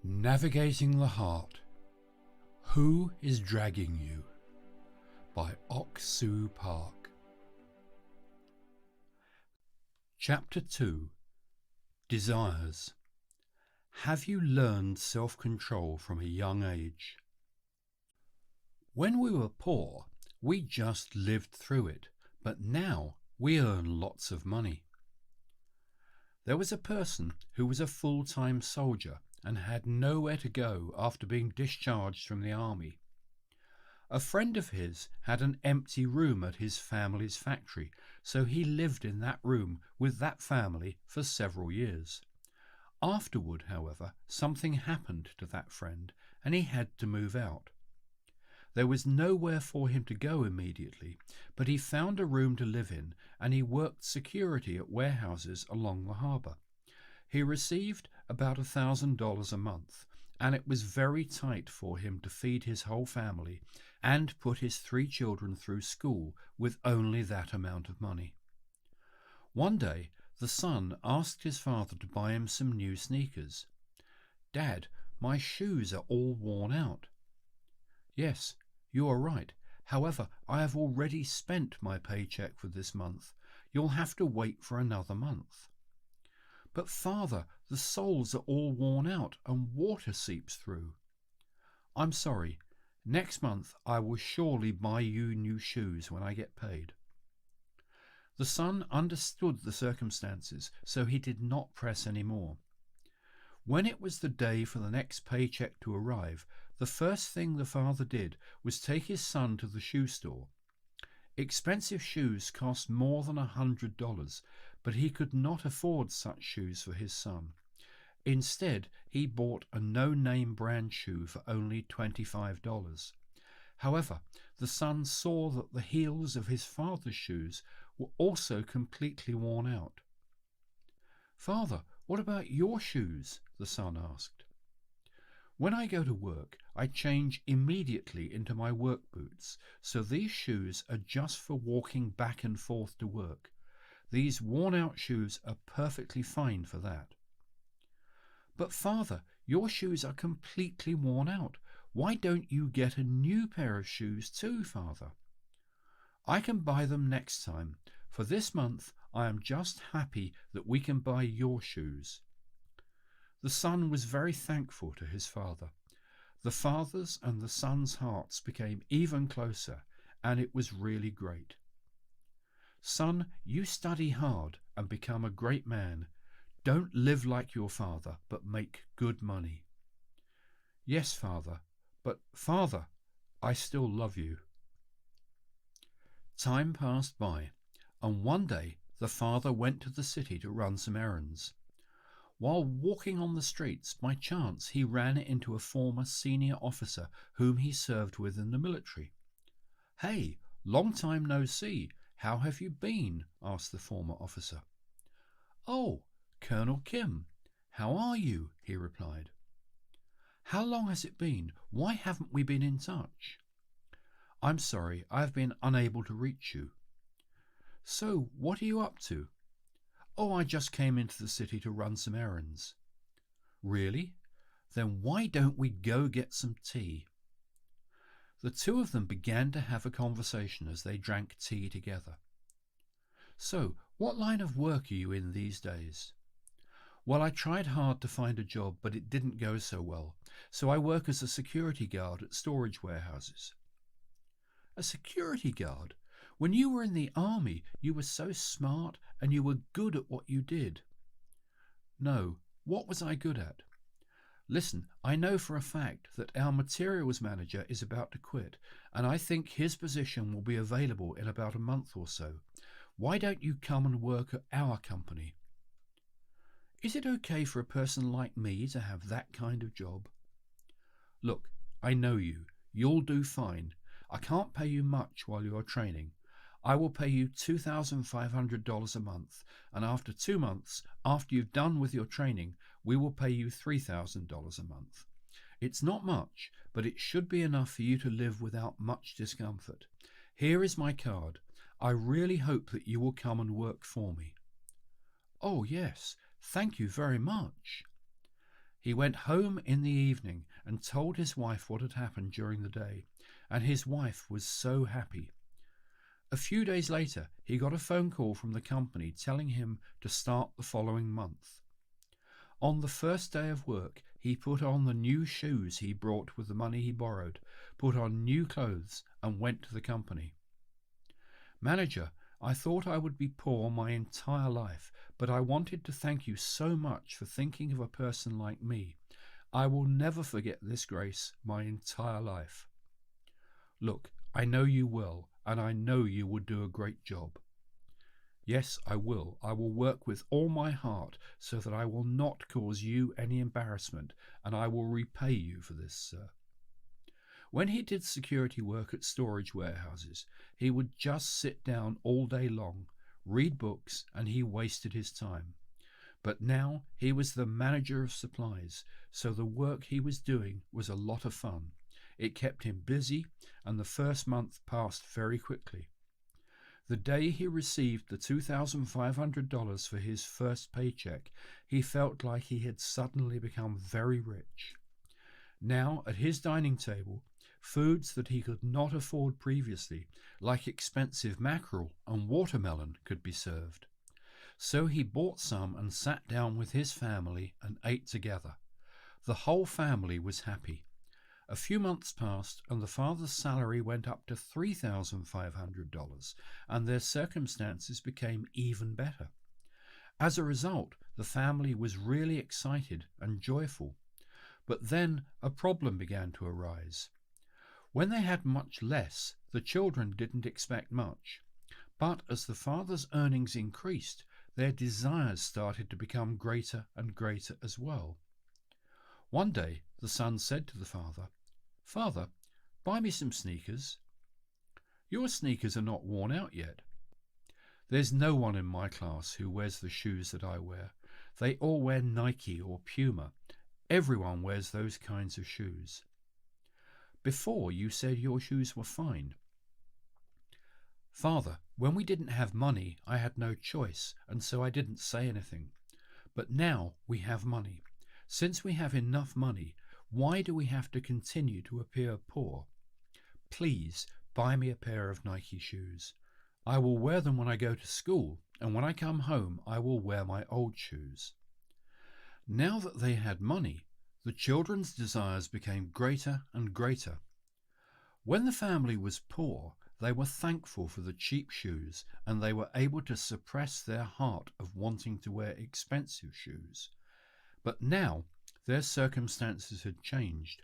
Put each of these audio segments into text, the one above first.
Navigating the Heart. Who is Dragging You? By Ock Soo Park. Chapter 2. Desires. Have you learned self-control from a young age? When we were poor, we just lived through it, but now we earn lots of money. There was a person who was a full-time soldier and had nowhere to go after being discharged from the army. A friend of his had an empty room at his family's factory, so he lived in that room with that family for several years. Afterward, however, something happened to that friend and he had to move out. There was nowhere for him to go immediately, but he found a room to live in and he worked security at warehouses along the harbour. He received about $1,000 a month, and it was very tight for him to feed his whole family and put his 3 children through school with only that amount of money. One day, the son asked his father to buy him some new sneakers. "Dad, my shoes are all worn out." "Yes, you are right. However, I have already spent my paycheck for this month. You'll have to wait for another month." "But father, the soles are all worn out and water seeps through." "I'm sorry. Next month I will surely buy you new shoes when I get paid." The son understood the circumstances, so he did not press any more. When it was the day for the next paycheck to arrive, the first thing the father did was take his son to the shoe store. Expensive shoes cost more than $100, but he could not afford such shoes for his son. Instead, he bought a no-name brand shoe for only $25. However, the son saw that the heels of his father's shoes were also completely worn out. "Father, what about your shoes?" the son asked. "When I go to work, I change immediately into my work boots, so these shoes are just for walking back and forth to work. These worn-out shoes are perfectly fine for that." "But father, your shoes are completely worn out. Why don't you get a new pair of shoes too, father?" "I can buy them next time. For this month, I am just happy that we can buy your shoes." The son was very thankful to his father. The father's and the son's hearts became even closer, and it was really great. "Son, you study hard and become a great man. Don't live like your father, but make good money." "Yes, father, but father, I still love you." Time passed by, and one day the father went to the city to run some errands. While walking on the streets, by chance he ran into a former senior officer whom he served with in the military. "Hey, long time no see. How have you been?" asked the former officer. "Oh, Colonel Kim, how are you?" he replied. "How long has it been? Why haven't we been in touch?" "I'm sorry, I have been unable to reach you." "So, what are you up to?" "Oh, I just came into the city to run some errands." "Really? Then why don't we go get some tea?" The two of them began to have a conversation as they drank tea together. "So, what line of work are you in these days?" "Well, I tried hard to find a job, but it didn't go so well, so I work as a security guard at storage warehouses." "A security guard? When you were in the army, you were so smart and you were good at what you did." "No, what was I good at?" "Listen, I know for a fact that our materials manager is about to quit, and I think his position will be available in about a month or so. Why don't you come and work at our company?" "Is it okay for a person like me to have that kind of job?" "Look, I know you. You'll do fine. I can't pay you much while you are training. I will pay you $2,500 a month, and after 2 months, after you've done with your training, we will pay you $3,000 a month. It's not much, but it should be enough for you to live without much discomfort. Here is my card. I really hope that you will come and work for me." "Oh, yes, thank you very much." He went home in the evening and told his wife what had happened during the day, and his wife was so happy. A few days later, he got a phone call from the company telling him to start the following month. On the first day of work, he put on the new shoes he brought with the money he borrowed, put on new clothes, and went to the company. "Manager, I thought I would be poor my entire life, but I wanted to thank you so much for thinking of a person like me. I will never forget this grace my entire life." "Look, I know you will, and I know you will do a great job." "Yes, I will. I will work with all my heart so that I will not cause you any embarrassment, and I will repay you for this, sir." When he did security work at storage warehouses, he would just sit down all day long, read books, and he wasted his time. But now he was the manager of supplies, so the work he was doing was a lot of fun. It kept him busy, and the first month passed very quickly. The day he received the $2,500 for his first paycheck, he felt like he had suddenly become very rich. Now, at his dining table, foods that he could not afford previously, like expensive mackerel and watermelon, could be served. So he bought some and sat down with his family and ate together. The whole family was happy. A few months passed, and the father's salary went up to $3,500, and their circumstances became even better. As a result, the family was really excited and joyful. But then a problem began to arise. When they had much less, the children didn't expect much. But as the father's earnings increased, their desires started to become greater and greater as well. One day, the son said to the father, "Father, buy me some sneakers." "Your sneakers are not worn out yet." "There's no one in my class who wears the shoes that I wear. They all wear Nike or Puma. Everyone wears those kinds of shoes." "Before you said your shoes were fine." "Father, when we didn't have money, I had no choice, and so I didn't say anything. But now we have money. Since we have enough money, why do we have to continue to appear poor? Please buy me a pair of Nike shoes. I will wear them when I go to school, and when I come home I will wear my old shoes." Now that they had money, the children's desires became greater and greater. When the family was poor, they were thankful for the cheap shoes, and they were able to suppress their heart of wanting to wear expensive shoes. But now their circumstances had changed.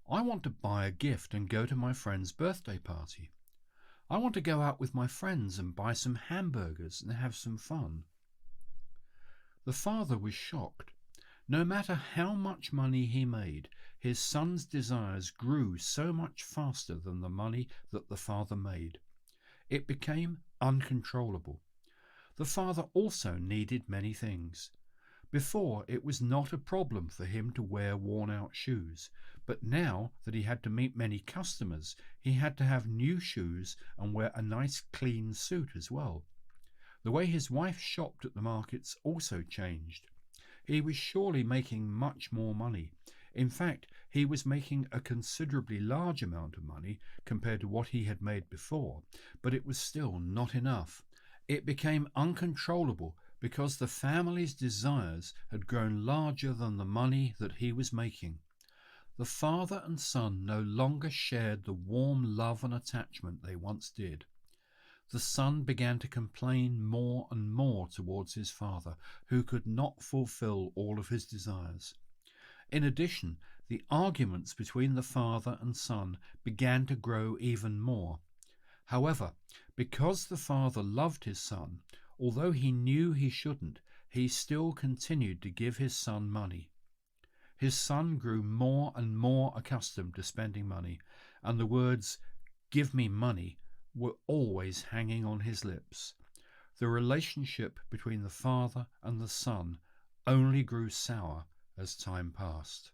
"I want to buy a gift and go to my friend's birthday party. I want to go out with my friends and buy some hamburgers and have some fun." The father was shocked. No matter how much money he made, his son's desires grew so much faster than the money that the father made. It became uncontrollable. The father also needed many things. Before, it was not a problem for him to wear worn-out shoes, but now that he had to meet many customers, he had to have new shoes and wear a nice clean suit as well. The way his wife shopped at the markets also changed. He was surely making much more money. In fact, he was making a considerably large amount of money compared to what he had made before, but it was still not enough. It became uncontrollable because the family's desires had grown larger than the money that he was making. The father and son no longer shared the warm love and attachment they once did. The son began to complain more and more towards his father, who could not fulfill all of his desires. In addition, the arguments between the father and son began to grow even more. However, because the father loved his son, although he knew he shouldn't, he still continued to give his son money. His son grew more and more accustomed to spending money, and the words, "Give me money," were always hanging on his lips. The relationship between the father and the son only grew sour as time passed.